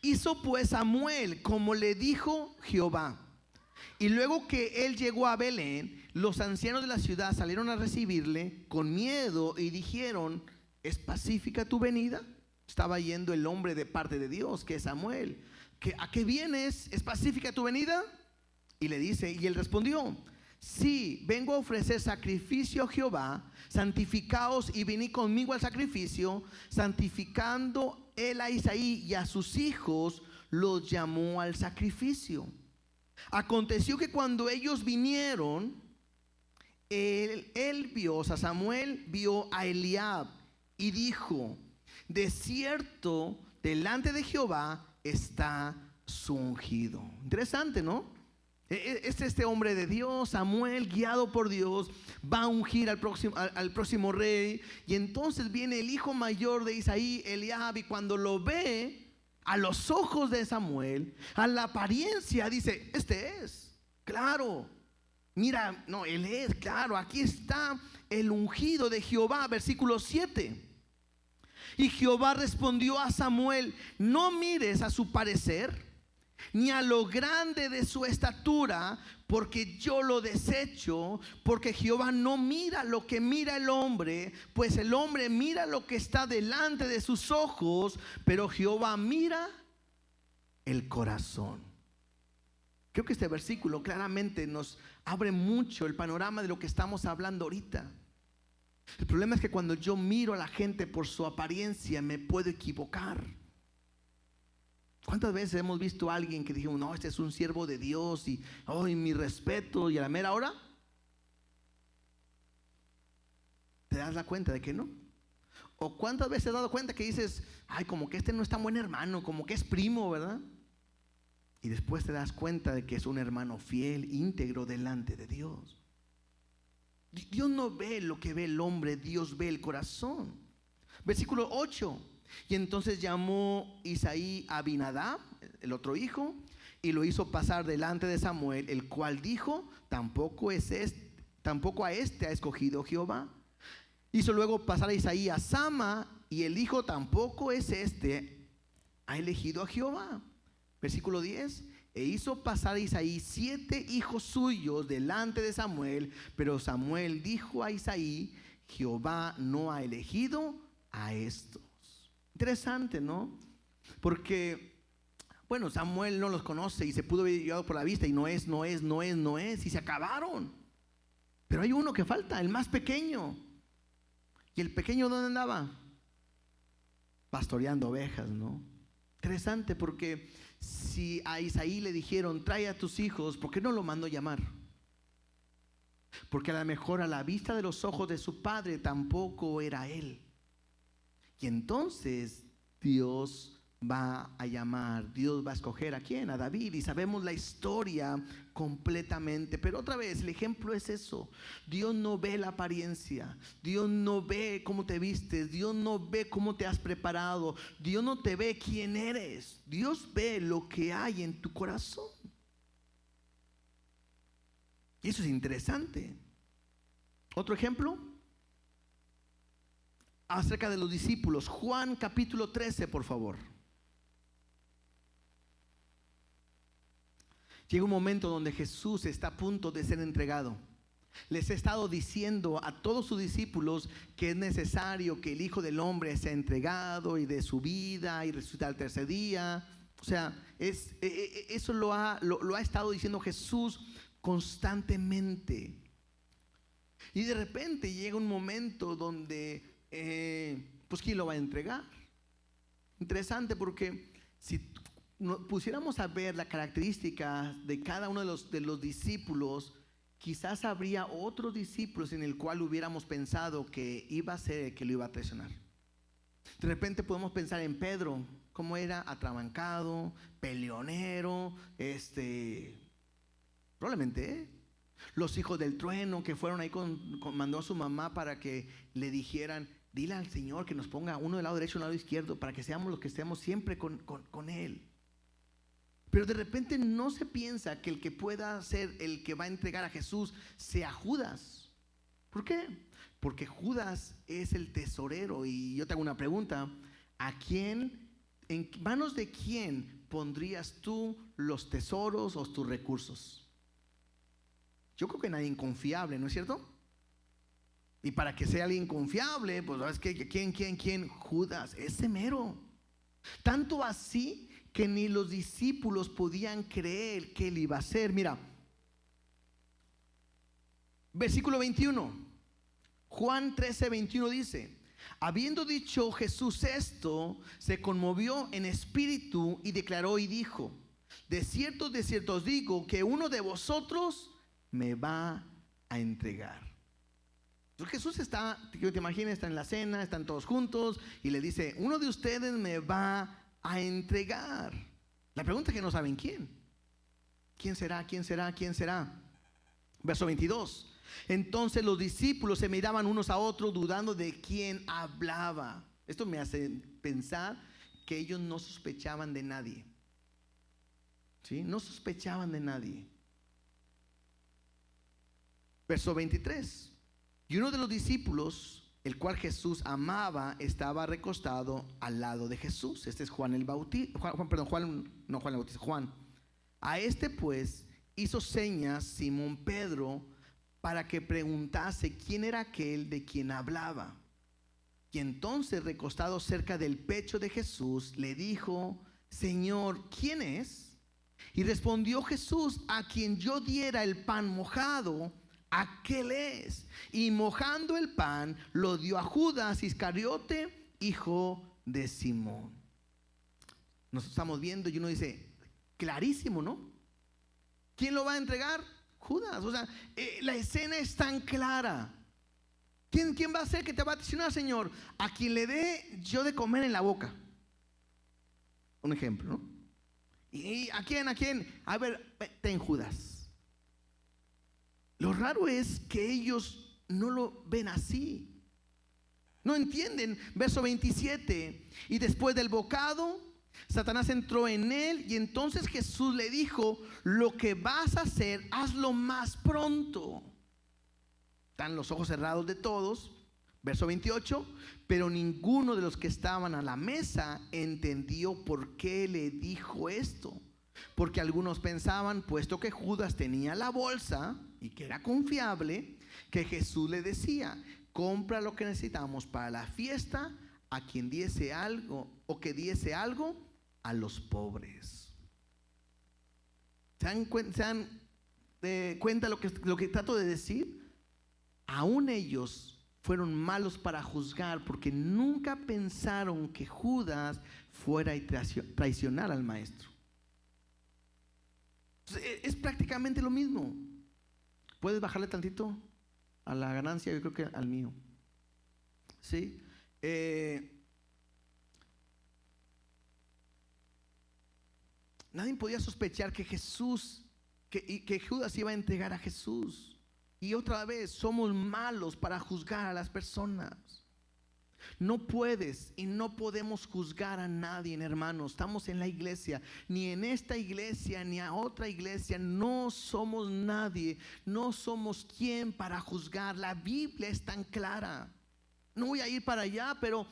Hizo pues Samuel como le dijo Jehová. Y luego que él llegó a Belén, los ancianos de la ciudad salieron a recibirle con miedo y dijeron: ¿es pacífica tu venida? Estaba yendo el hombre de parte de Dios, que es Samuel. ¿A qué vienes? ¿Es pacífica tu venida? Y le dice, y él respondió: sí, vengo a ofrecer sacrificio a Jehová. Santificaos y venid conmigo al sacrificio. Santificando él a Isaí y a sus hijos, los llamó al sacrificio. Aconteció que cuando ellos vinieron, él vio, o sea, Samuel vio a Eliab y dijo: de cierto, delante de Jehová está su ungido. Interesante, ¿no? Este hombre de Dios, Samuel, guiado por Dios, va a ungir al próximo rey. Y entonces viene el hijo mayor de Isaí, Eliab, y cuando lo ve, a los ojos de Samuel, a la apariencia, dice, este es, claro. Mira, no, él es, claro, aquí está el ungido de Jehová, versículo 7. Y Jehová respondió a Samuel: no mires a su parecer, ni a lo grande de su estatura, porque yo lo desecho. Porque Jehová no mira lo que mira el hombre, pues el hombre mira lo que está delante de sus ojos, pero Jehová mira el corazón. Creo que este versículo claramente nos abre mucho el panorama de lo que estamos hablando ahorita. El problema es que cuando yo miro a la gente por su apariencia me puedo equivocar. ¿Cuántas veces hemos visto a alguien que dijimos, no, este es un siervo de Dios y hoy mi respeto, y a la mera hora te das la cuenta de que no? ¿O cuántas veces te has dado cuenta que dices, ay, como que este no es tan buen hermano, como que es primo, ¿verdad? Y después te das cuenta de que es un hermano fiel, íntegro delante de Dios. Dios no ve lo que ve el hombre, Dios ve el corazón. Versículo 8. Y entonces llamó Isaí a Abinadab, el otro hijo, y lo hizo pasar delante de Samuel, el cual dijo, tampoco a este ha escogido Jehová. Hizo luego pasar a Isaí a Sama, y el hijo, tampoco es este ha elegido a Jehová. Versículo 10. E hizo pasar a Isaí 7 hijos suyos delante de Samuel, pero Samuel dijo a Isaí, Jehová no ha elegido a estos. Interesante, ¿no? Porque, bueno, Samuel no los conoce y se pudo haber llevado por la vista y no es, y se acabaron. Pero hay uno que falta, el más pequeño. ¿Y el pequeño dónde andaba? Pastoreando ovejas, ¿no? Interesante, porque si a Isaí le dijeron, trae a tus hijos, ¿por qué no lo mandó llamar? Porque a lo mejor a la vista de los ojos de su padre tampoco era él. Y entonces Dios va a llamar, Dios va a escoger ¿a quién? A David. Y sabemos la historia completamente. Pero otra vez, el ejemplo es eso. Dios no ve la apariencia, Dios no ve cómo te vistes, Dios no ve cómo te has preparado, Dios no te ve quién eres. Dios ve lo que hay en tu corazón. Y eso es interesante. Otro ejemplo acerca de los discípulos, Juan capítulo 13, por favor. Llega un momento donde Jesús está a punto de ser entregado. Les he estado diciendo a todos sus discípulos que es necesario que el Hijo del Hombre sea entregado y de su vida y resucite al tercer día. O sea, eso lo ha estado diciendo Jesús constantemente. Y de repente llega un momento donde pues ¿quién lo va a entregar? Interesante, porque si pusiéramos a ver la característica de cada uno de los discípulos, quizás habría otros discípulos en el cual hubiéramos pensado que iba a ser el que lo iba a traicionar. De repente podemos pensar en Pedro, cómo era atrabancado, peleonero, probablemente los hijos del trueno que fueron ahí mandó a su mamá para que le dijeran, dile al Señor que nos ponga uno del lado derecho y uno del lado izquierdo para que seamos los que estemos siempre con Él. Pero de repente no se piensa que el que pueda ser el que va a entregar a Jesús sea Judas. ¿Por qué? Porque Judas es el tesorero. Y yo te hago una pregunta: ¿a quién, en manos de quién pondrías tú los tesoros o tus recursos? Yo creo que nadie confiable, ¿no es cierto? Y para que sea alguien confiable, pues ¿sabes qué? ¿Quién? Judas, ese mero. Tanto así que ni los discípulos podían creer que él iba a ser. Mira, versículo 21, Juan 13:21 dice: habiendo dicho Jesús esto, se conmovió en espíritu y declaró y dijo: de cierto os digo que uno de vosotros me va a entregar. Entonces Jesús está, que te imaginas, está en la cena, están todos juntos y le dice: uno de ustedes me va a entregar. La pregunta es que no saben quién. ¿Quién será? Verso 22. Entonces los discípulos se miraban unos a otros dudando de quién hablaba. Esto me hace pensar que ellos no sospechaban de nadie. ¿Sí? No sospechaban de nadie. Verso 23. Y uno de los discípulos, el cual Jesús amaba, estaba recostado al lado de Jesús. Este es Juan el Bautista. Juan. A este pues hizo señas Simón Pedro para que preguntase quién era aquel de quien hablaba. Y entonces, recostado cerca del pecho de Jesús, le dijo: Señor, ¿quién es? Y respondió Jesús: a quien yo diera el pan mojado, aquel es. Y mojando el pan, lo dio a Judas Iscariote, hijo de Simón. Nos estamos viendo y uno dice, clarísimo, ¿no? ¿Quién lo va a entregar? Judas. O sea, la escena es tan clara. ¿Quién va a ser que te va a traicionar, Señor? A quien le dé yo de comer en la boca. Un ejemplo, ¿no? ¿Y a quién? A ver, ten Judas. Lo raro es que ellos no lo ven así. No entienden. Verso 27. Y después del bocado, Satanás entró en él, y entonces Jesús le dijo: lo que vas a hacer, hazlo más pronto. Están los ojos cerrados de todos. Verso 28. Pero ninguno de los que estaban a la mesa entendió por qué le dijo esto. Porque algunos pensaban, puesto que Judas tenía la bolsa y que era confiable, que Jesús le decía: compra lo que necesitamos para la fiesta, a quien diese algo, o que diese algo a los pobres. ¿Se dan cuenta lo que trato de decir? Aún ellos fueron malos para juzgar, porque nunca pensaron que Judas fuera a traicionar al maestro. Es prácticamente lo mismo. ¿Puedes bajarle tantito a la ganancia? Yo creo que al mío. ¿Sí? Nadie podía sospechar que que Judas iba a entregar a Jesús. Y otra vez, somos malos para juzgar a las personas. No puedes y no podemos juzgar a nadie, hermanos. Estamos en la iglesia. Ni en esta iglesia ni a otra iglesia. No somos nadie. No somos quien para juzgar. La Biblia es tan clara. No voy a ir para allá, pero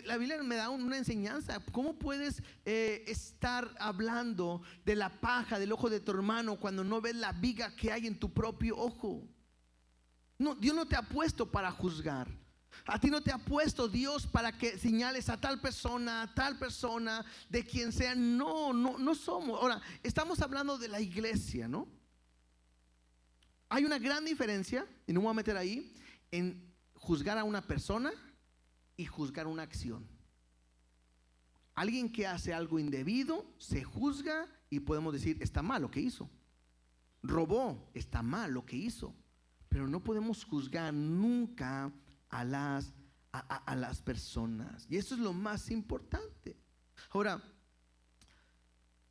la Biblia me da una enseñanza. ¿Cómo puedes estar hablando de la paja del ojo de tu hermano cuando no ves la viga que hay en tu propio ojo? No, Dios no te ha puesto para juzgar. A ti no te ha puesto Dios para que señales a tal persona, de quien sea. No somos. Ahora, estamos hablando de la iglesia, ¿no? Hay una gran diferencia, y no me voy a meter ahí, en juzgar a una persona y juzgar una acción. Alguien que hace algo indebido se juzga y podemos decir: está mal lo que hizo. Robó, está mal lo que hizo. Pero no podemos juzgar nunca a las personas. Y eso es lo más importante. Ahora,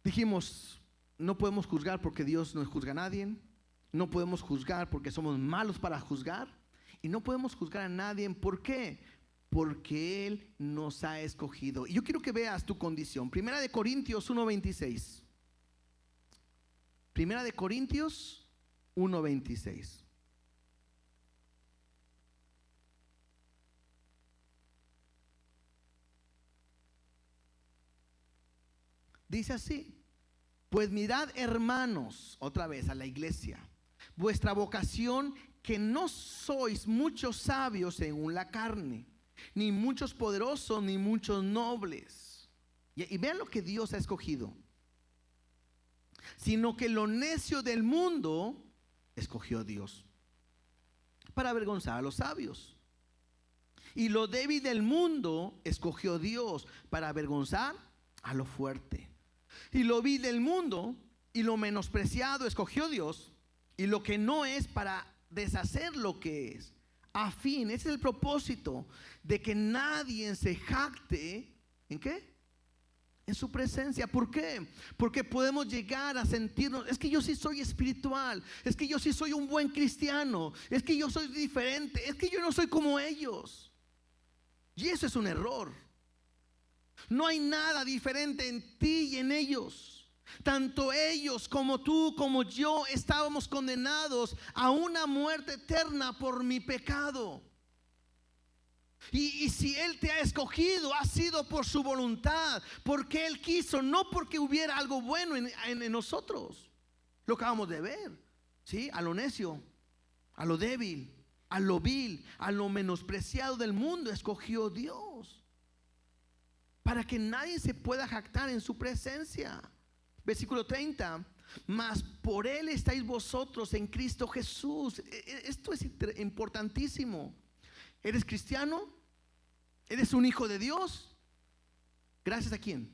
dijimos, no podemos juzgar porque Dios no juzga a nadie. No podemos juzgar porque somos malos para juzgar. Y no podemos juzgar a nadie. ¿Por qué? Porque Él nos ha escogido. Y yo quiero que veas tu condición. Primera de Corintios 1:26. Primera de Corintios 1:26. Dice así: pues mirad, hermanos, otra vez a la iglesia, vuestra vocación, que no sois muchos sabios según la carne, ni muchos poderosos, ni muchos nobles. Y vean lo que Dios ha escogido. Sino que lo necio del mundo escogió Dios para avergonzar a los sabios. Y lo débil del mundo escogió Dios para avergonzar a lo fuerte. Y lo vil del mundo y lo menospreciado escogió Dios, y lo que no es, para deshacer lo que es, a fin, ese es el propósito, de que nadie se jacte. ¿En qué? En su presencia. ¿Por qué? Porque podemos llegar a sentirnos: es que yo sí soy espiritual, es que yo sí soy un buen cristiano, es que yo soy diferente, es que yo no soy como ellos. Y eso es un error. No hay nada diferente en ti y en ellos. Tanto ellos como tú, como yo, estábamos condenados a una muerte eterna por mi pecado. Y si Él te ha escogido, ha sido por su voluntad, porque Él quiso, no porque hubiera algo bueno en nosotros. Lo acabamos de ver, ¿sí? A lo necio, a lo débil, a lo vil, a lo menospreciado del mundo escogió Dios, para que nadie se pueda jactar en su presencia. Versículo 30. Mas por Él estáis vosotros en Cristo Jesús. Esto es importantísimo. ¿Eres cristiano? ¿Eres un hijo de Dios? ¿Gracias a quién?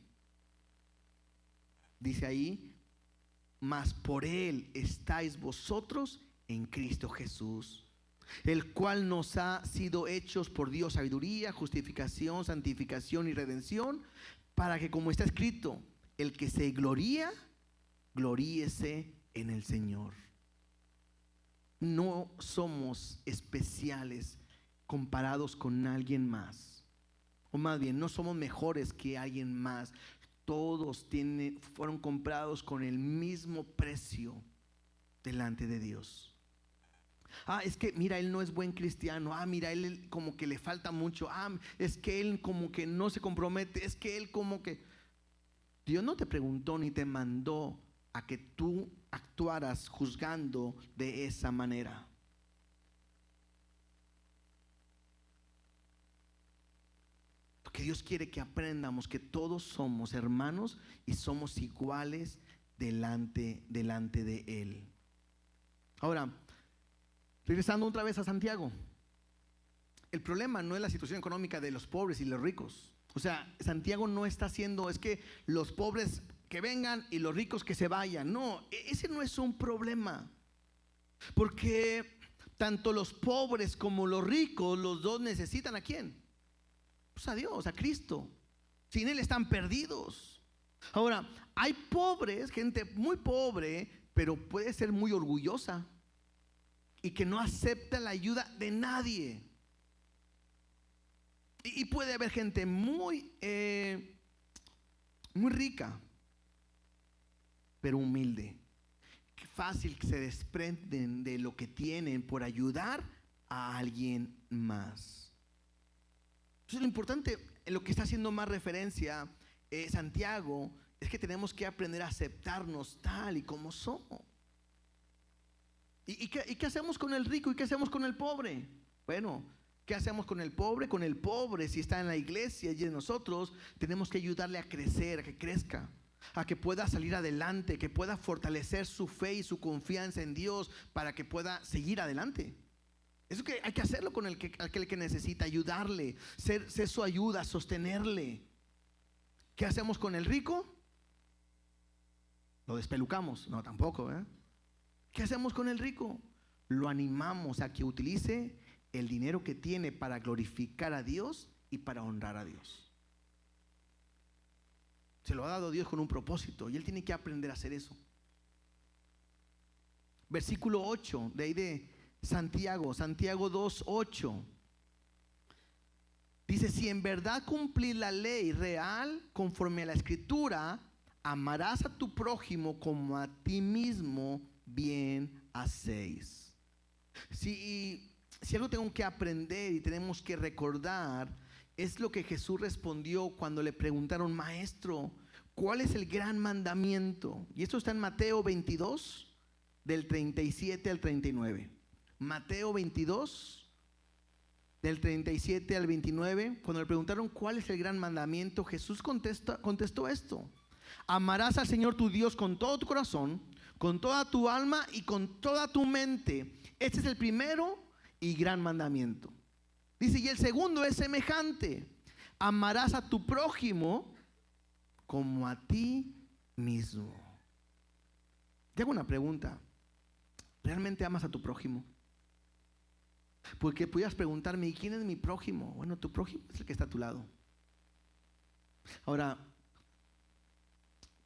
Dice ahí, mas por Él estáis vosotros en Cristo Jesús, el cual nos ha sido hechos por Dios sabiduría, justificación, santificación y redención, para que, como está escrito, el que se gloría, gloríese en el Señor. No somos especiales comparados con alguien más, o más bien no somos mejores que alguien más. Todos fueron comprados con el mismo precio delante de Dios. Es que mira, él no es buen cristiano. Mira, él como que le falta mucho. Es que él como que no se compromete. Es que él como que... Dios no te preguntó ni te mandó a que tú actuaras juzgando de esa manera. Porque Dios quiere que aprendamos que todos somos hermanos y somos iguales delante de Él. Ahora, regresando otra vez a Santiago, el problema no es la situación económica de los pobres y los ricos. O sea, Santiago no está haciendo es que los pobres que vengan y los ricos que se vayan. No, ese no es un problema. Porque tanto los pobres como los ricos, los dos necesitan ¿a quién? Pues a Dios, a Cristo. Sin Él están perdidos. Ahora, hay pobres, gente muy pobre, pero puede ser muy orgullosa y que no acepta la ayuda de nadie. Y puede haber gente muy rica, pero humilde, que fácil se desprenden de lo que tienen por ayudar a alguien más. Entonces, lo importante, en lo que está haciendo más referencia Santiago, es que tenemos que aprender a aceptarnos tal y como somos. ¿Y qué hacemos con el rico? ¿Y qué hacemos con el pobre? Bueno, ¿qué hacemos con el pobre? Con el pobre, si está en la iglesia y en nosotros, tenemos que ayudarle a crecer, a que crezca, a que pueda salir adelante, que pueda fortalecer su fe y su confianza en Dios para que pueda seguir adelante. Eso que hay que hacerlo con aquel que necesita, ayudarle, ser su ayuda, sostenerle. ¿Qué hacemos con el rico? Lo despelucamos. No, tampoco, ¿eh? ¿Qué hacemos con el rico? Lo animamos a que utilice el dinero que tiene para glorificar a Dios y para honrar a Dios. Se lo ha dado Dios con un propósito y él tiene que aprender a hacer eso. Versículo 8 de ahí de Santiago 2:8 dice: si en verdad cumplís la ley real conforme a la escritura, amarás a tu prójimo como a ti mismo, bien hacéis. Si algo tengo que aprender y tenemos que recordar, es lo que Jesús respondió cuando le preguntaron: maestro, ¿cuál es el gran mandamiento? Y esto está en Mateo 22 del 37 al 39. Mateo 22 del 37 al 29. Cuando le preguntaron cuál es el gran mandamiento, Jesús contestó esto: amarás al Señor tu Dios con todo tu corazón, con toda tu alma y con toda tu mente. Este es el primero y gran mandamiento. Dice, y el segundo es semejante: amarás a tu prójimo como a ti mismo. Te hago una pregunta: ¿realmente amas a tu prójimo? Porque pudieras preguntarme: ¿y quién es mi prójimo? Bueno, tu prójimo es el que está a tu lado. Ahora,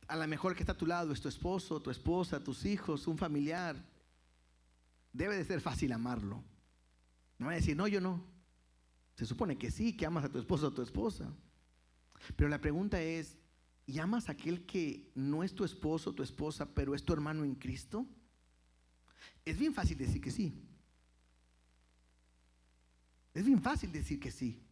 a lo mejor el que está a tu lado es tu esposo, tu esposa, tus hijos, un familiar. Debe de ser fácil amarlo. No va a decir: no, yo no. Se supone que sí, que amas a tu esposo o a tu esposa. Pero la pregunta es, ¿y amas a aquel que no es tu esposo, tu esposa, pero es tu hermano en Cristo? Es bien fácil decir que sí. Es bien fácil decir que sí.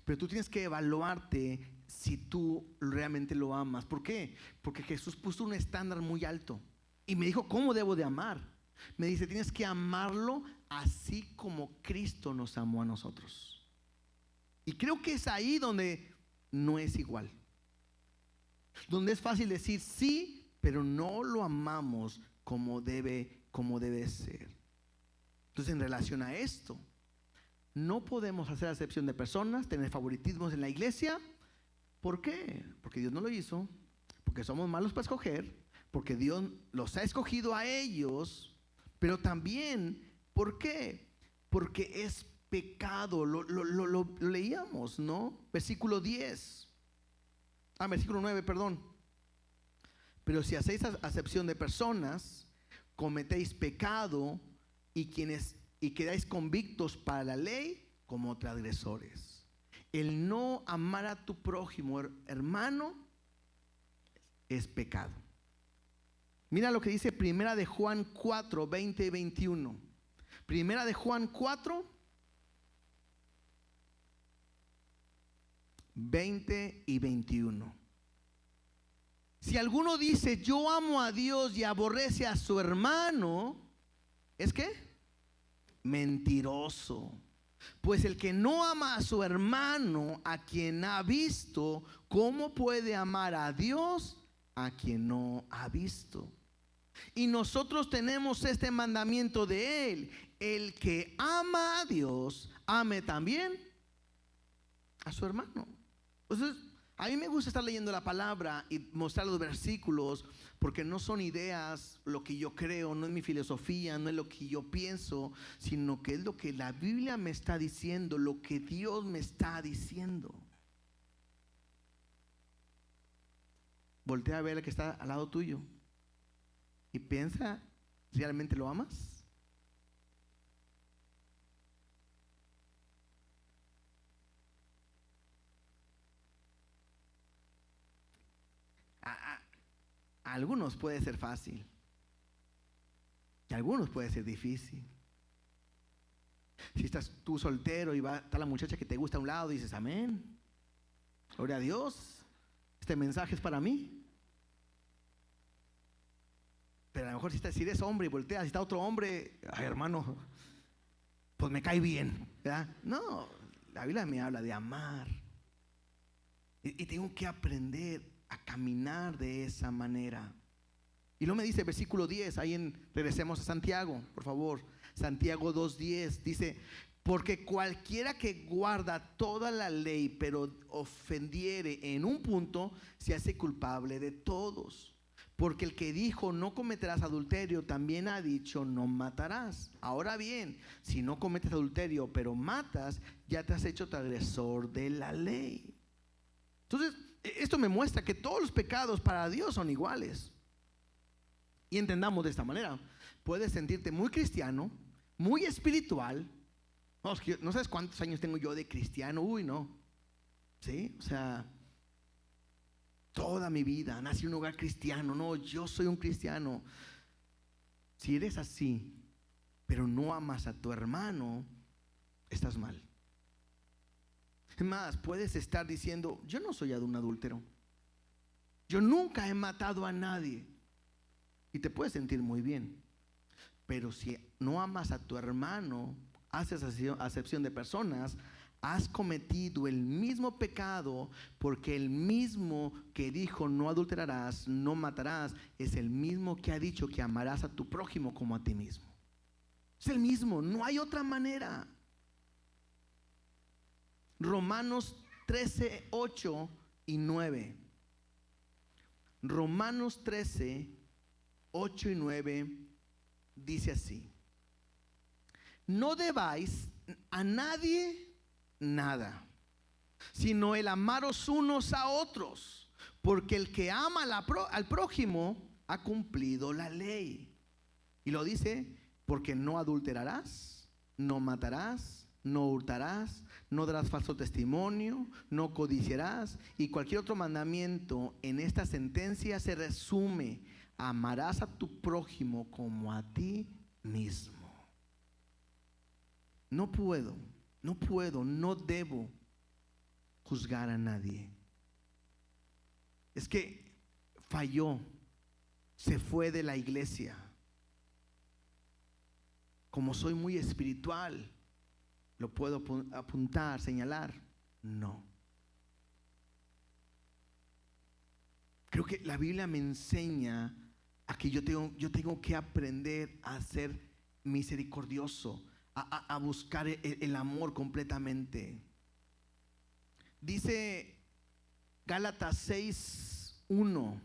Pero tú tienes que evaluarte si tú realmente lo amas. ¿Por qué? Porque Jesús puso un estándar muy alto y me dijo cómo debo de amar. Me dice, tienes que amarlo así como Cristo nos amó a nosotros. Y creo que es ahí donde no es igual. Donde es fácil decir sí, pero no lo amamos como debe ser. Entonces, en relación a esto, no podemos hacer acepción de personas, tener favoritismos en la iglesia. ¿Por qué? Porque Dios no lo hizo, porque somos malos para escoger, porque Dios los ha escogido a ellos, pero también, ¿por qué? Porque es pecado. Lo leíamos, ¿no? Versículo 9, perdón. Pero si hacéis acepción de personas, cometéis pecado y quedáis convictos para la ley como transgresores. El no amar a tu prójimo, hermano, es pecado. Mira lo que dice Primera de Juan 4, 20 y 21. Primera de Juan 4, 20 y 21. Si alguno dice yo amo a Dios y aborrece a su hermano, ¿es qué? Mentiroso. Pues el que no ama a su hermano, a quien ha visto, ¿cómo puede amar a Dios a quien no ha visto? Y nosotros tenemos este mandamiento de Él: el que ama a Dios, ame también a su hermano. Entonces, a mí me gusta estar leyendo la palabra y mostrar los versículos, porque no son ideas, lo que yo creo, no es mi filosofía, no es lo que yo pienso, sino que es lo que la Biblia me está diciendo, lo que Dios me está diciendo. Voltea a ver al que está al lado tuyo y piensa, ¿realmente lo amas? A algunos puede ser fácil y a algunos puede ser difícil. Si estás tú soltero y está la muchacha que te gusta a un lado, dices amén, gloria a Dios, este mensaje es para mí. Pero a lo mejor si eres hombre y volteas, si está otro hombre, ay hermano, pues me cae bien, ¿verdad? No, la Biblia me habla de amar y tengo que aprender a caminar de esa manera. Y luego me dice versículo 10, regresemos a Santiago, por favor. Santiago 2:10 dice: porque cualquiera que guarda toda la ley, pero ofendiere en un punto, se hace culpable de todos. Porque el que dijo no cometerás adulterio, también ha dicho no matarás. Ahora bien, si no cometes adulterio, pero matas, ya te has hecho transgresor de la ley. Entonces, esto me muestra que todos los pecados para Dios son iguales. Y entendamos de esta manera: puedes sentirte muy cristiano, muy espiritual. No sabes cuántos años tengo yo de cristiano. Uy, no. ¿Sí? O sea, toda mi vida nací en un hogar cristiano. No, yo soy un cristiano. Si eres así, pero no amas a tu hermano, estás mal. Es más, puedes estar diciendo: yo no soy un adúltero, yo nunca he matado a nadie, y te puedes sentir muy bien. Pero si no amas a tu hermano, haces acepción de personas, has cometido el mismo pecado, porque el mismo que dijo no adulterarás, no matarás, es el mismo que ha dicho que amarás a tu prójimo como a ti mismo. Es el mismo, no hay otra manera. Romanos 13, 8 y 9. Romanos 13, 8 y 9 dice así: no debáis a nadie nada, sino el amaros unos a otros, porque el que ama al prójimo ha cumplido la ley. Y lo dice: porque no adulterarás, no matarás, no hurtarás, no darás falso testimonio, no codiciarás, y cualquier otro mandamiento en esta sentencia se resume: amarás a tu prójimo como a ti mismo. No puedo, no debo juzgar a nadie. Es que falló, se fue de la iglesia. Como soy muy espiritual, lo puedo apuntar, señalar. No. Creo que la Biblia me enseña a que yo tengo que aprender a ser misericordioso, a buscar el amor completamente. Dice Gálatas 6:1: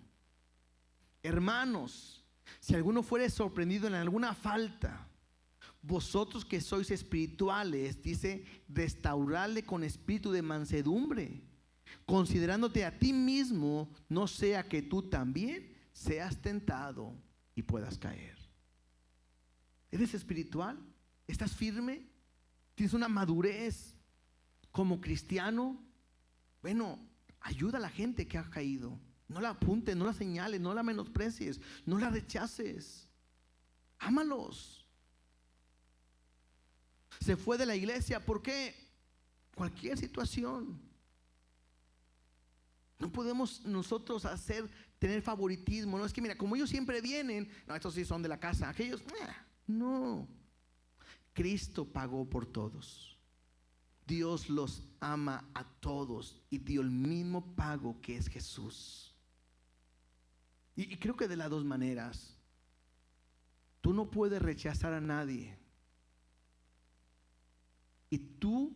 hermanos, si alguno fuere sorprendido en alguna falta, vosotros que sois espirituales, dice, restaurarle con espíritu de mansedumbre, considerándote a ti mismo, no sea que tú también seas tentado y puedas caer. ¿Eres espiritual? ¿Estás firme? ¿Tienes una madurez como cristiano? Bueno, ayuda a la gente que ha caído. No la apuntes, no la señales, no la menosprecies, no la rechaces. Ámalos. Se fue de la iglesia, ¿por qué? Cualquier situación. No podemos nosotros tener favoritismo. No es que mira, como ellos siempre vienen, no, estos sí son de la casa, aquellos, no. Cristo pagó por todos. Dios los ama a todos y dio el mismo pago, que es Jesús. Y creo que de las dos maneras. Tú no puedes rechazar a nadie. Y tú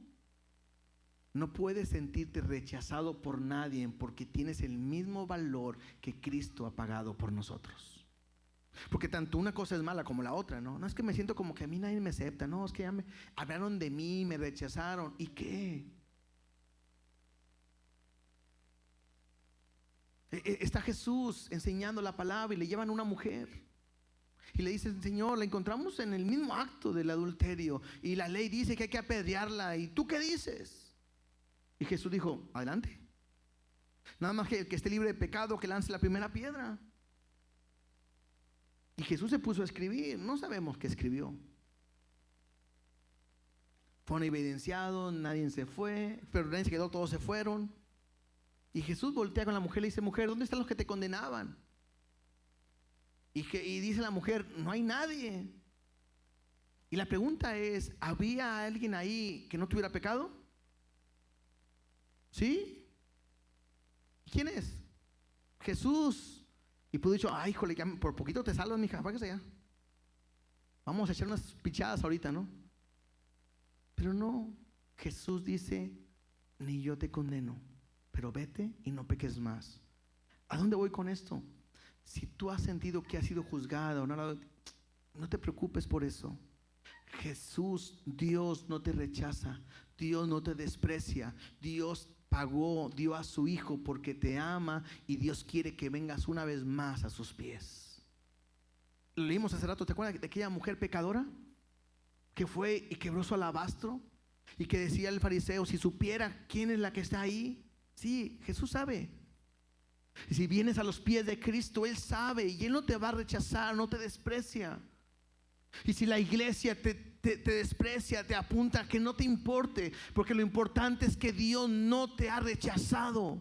no puedes sentirte rechazado por nadie, porque tienes el mismo valor que Cristo ha pagado por nosotros. Porque tanto una cosa es mala como la otra, ¿no? No es que me siento como que a mí nadie me acepta. No, es que ya me hablaron de mí, me rechazaron. ¿Y qué? Está Jesús enseñando la palabra y le llevan a una mujer. Y le dicen: Señor, la encontramos en el mismo acto del adulterio y la ley dice que hay que apedrearla. ¿Y tú qué dices? Y Jesús dijo: adelante. Nada más que el que esté libre de pecado, que lance la primera piedra. Y Jesús se puso a escribir. No sabemos qué escribió. Fueron evidenciados, nadie se fue, pero nadie se quedó, todos se fueron. Y Jesús voltea con la mujer y le dice: mujer, ¿dónde están los que te condenaban? Y dice la mujer: no hay nadie. Y la pregunta es: ¿había alguien ahí que no tuviera pecado? ¿Sí? ¿Quién es? Jesús. Y pudo dicho: ay, híjole, ya por poquito te salvas, mija, váyase allá. Vamos a echar unas pichadas ahorita, ¿no? Pero no, Jesús dice: ni yo te condeno, pero vete y no peques más. ¿A dónde voy con esto? Si tú has sentido que has sido juzgado, no te preocupes por eso. Jesús, Dios no te rechaza, Dios no te desprecia. Dios pagó, dio a su Hijo porque te ama y Dios quiere que vengas una vez más a sus pies. Lo leímos hace rato, ¿te acuerdas de aquella mujer pecadora que fue y quebró su alabastro? Y que decía el fariseo: si supiera quién es la que está ahí. Sí, Jesús sabe. Y si vienes a los pies de Cristo, Él sabe y Él no te va a rechazar, no te desprecia. Y si la iglesia te desprecia, te apunta, que no te importe, porque lo importante es que Dios no te ha rechazado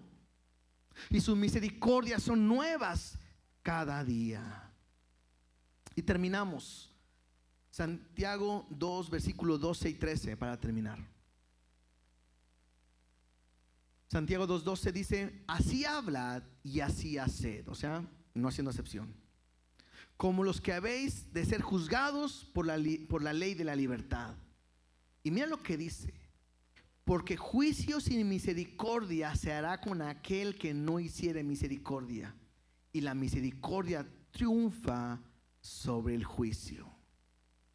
y sus misericordias son nuevas cada día. Y terminamos Santiago 2 versículos 12 y 13 para terminar. Santiago 2:12 dice: así hablad y así haced, o sea, no haciendo excepción, como los que habéis de ser juzgados por la ley de la libertad. Y mira lo que dice: porque juicio sin misericordia se hará con aquel que no hiciere misericordia, y la misericordia triunfa sobre el juicio.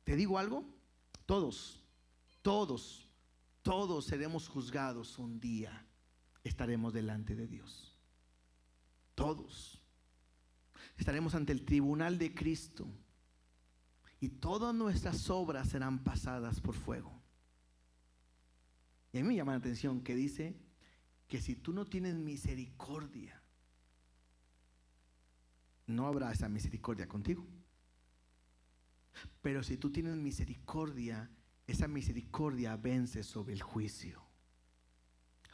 ¿Te digo algo? Todos seremos juzgados un día. Estaremos delante de Dios. Todos estaremos ante el tribunal de Cristo y todas nuestras obras serán pasadas por fuego. Y a mí me llama la atención que dice que si tú no tienes misericordia, no habrá esa misericordia contigo. Pero si tú tienes misericordia, esa misericordia vence sobre el juicio.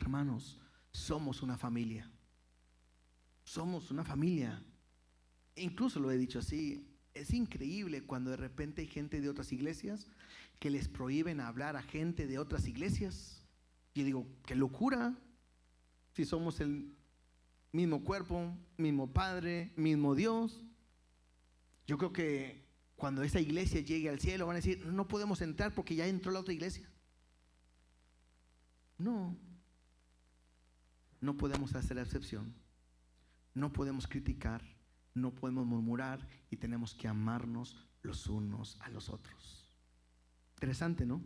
Hermanos, somos una familia. Somos una familia. Incluso lo he dicho así. Es increíble cuando de repente hay gente de otras iglesias que les prohíben hablar a gente de otras iglesias. Y yo digo, qué locura. Si somos el mismo cuerpo, mismo Padre, mismo Dios. Yo creo que cuando esa iglesia llegue al cielo van a decir, no podemos entrar porque ya entró la otra iglesia. No podemos hacer la excepción. No podemos criticar, no podemos murmurar y tenemos que amarnos los unos a los otros. Interesante, ¿no?